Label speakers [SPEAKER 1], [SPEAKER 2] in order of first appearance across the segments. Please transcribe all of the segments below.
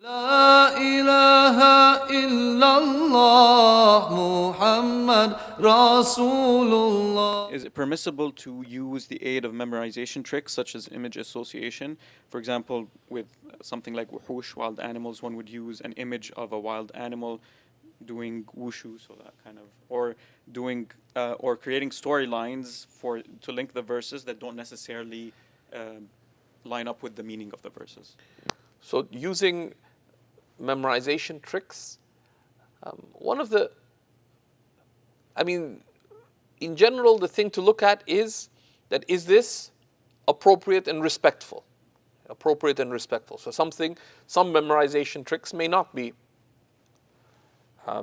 [SPEAKER 1] لا إله إلا الله محمد رسول الله.
[SPEAKER 2] Is it permissible to use the aid of memorization tricks such as image association? For example, with something like wuhush, wild animals, one would use an image of a wild animal doing wushu, so that kind of, or doing, or creating storylines to link the verses that don't necessarily line up with the meaning of the verses.
[SPEAKER 3] So using memorization tricks, in general, the thing to look at is that is this appropriate and respectful? Appropriate and respectful. So some memorization tricks may not be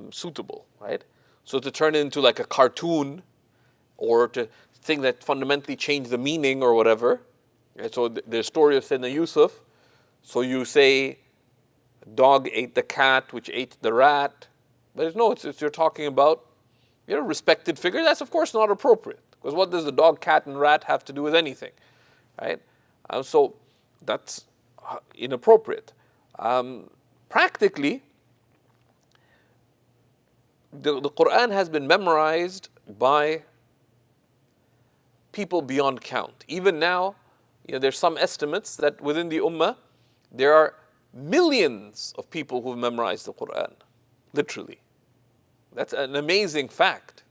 [SPEAKER 3] suitable, right? So to turn it into like a cartoon or to think that fundamentally change the meaning or whatever. Right? So the story of Sayyidina Yusuf, so you say, dog ate the cat, which ate the rat. But you're talking about, respected figure. That's of course not appropriate. Because what does the dog, cat, and rat have to do with anything, right? So that's inappropriate. Practically, the Qur'an has been memorized by people beyond count. Even now, there's some estimates that within the Ummah, there are millions of people who've memorized the Qur'an, literally. That's an amazing fact.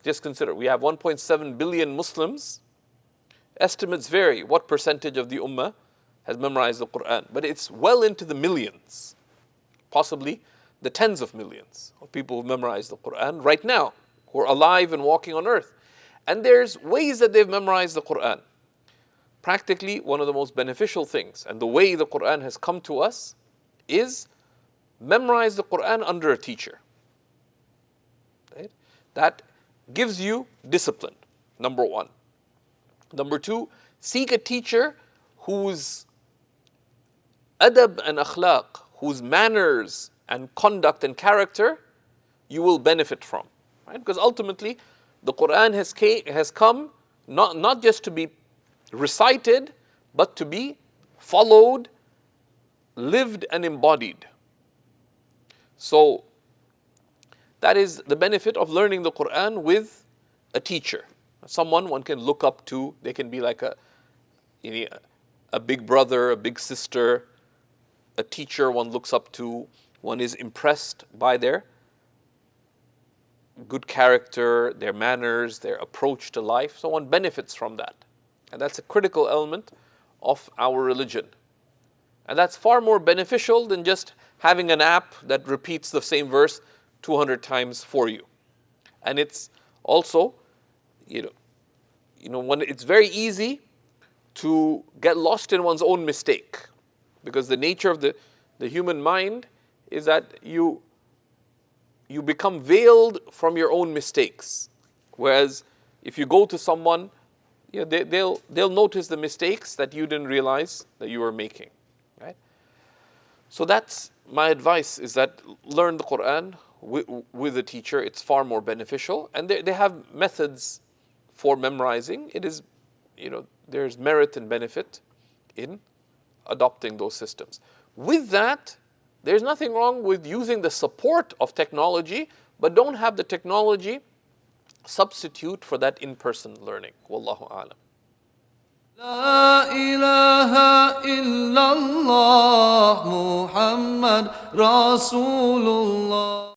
[SPEAKER 3] Just consider, we have 1.7 billion Muslims. Estimates vary what percentage of the Ummah has memorized the Qur'an, but it's well into the millions, possibly the tens of millions of people who memorize the Qur'an right now, who are alive and walking on earth. And there's ways that they've memorized the Qur'an. Practically, one of the most beneficial things, and the way the Qur'an has come to us, is memorize the Qur'an under a teacher. Right? That gives you discipline, number one. Number two, seek a teacher whose adab and akhlaq, whose manners and conduct and character you will benefit from. Right? Because ultimately, the Qur'an has come not just to be recited, but to be followed, lived, and embodied. So that is the benefit of learning the Qur'an with a teacher. Someone one can look up to. They can be like a big brother, a big sister, a teacher one looks up to. One is impressed by their good character, their manners, their approach to life. So one benefits from that. And that's a critical element of our religion. And that's far more beneficial than just having an app that repeats the same verse 200 times for you. And it's also, it's very easy to get lost in one's own mistake. Because the nature of the human mind is that you become veiled from your own mistakes. Whereas if you go to someone, they'll notice the mistakes that you didn't realize that you were making, right? So that's my advice, is that learn the Qur'an with a teacher. It's far more beneficial, and they have methods for memorizing. It is, there's merit and benefit in adopting those systems. With that, there's nothing wrong with using the support of technology, but don't have the technology substitute for that in-person learning. Wallahu a'lam.
[SPEAKER 1] لا إله إلا الله محمد رسول الله.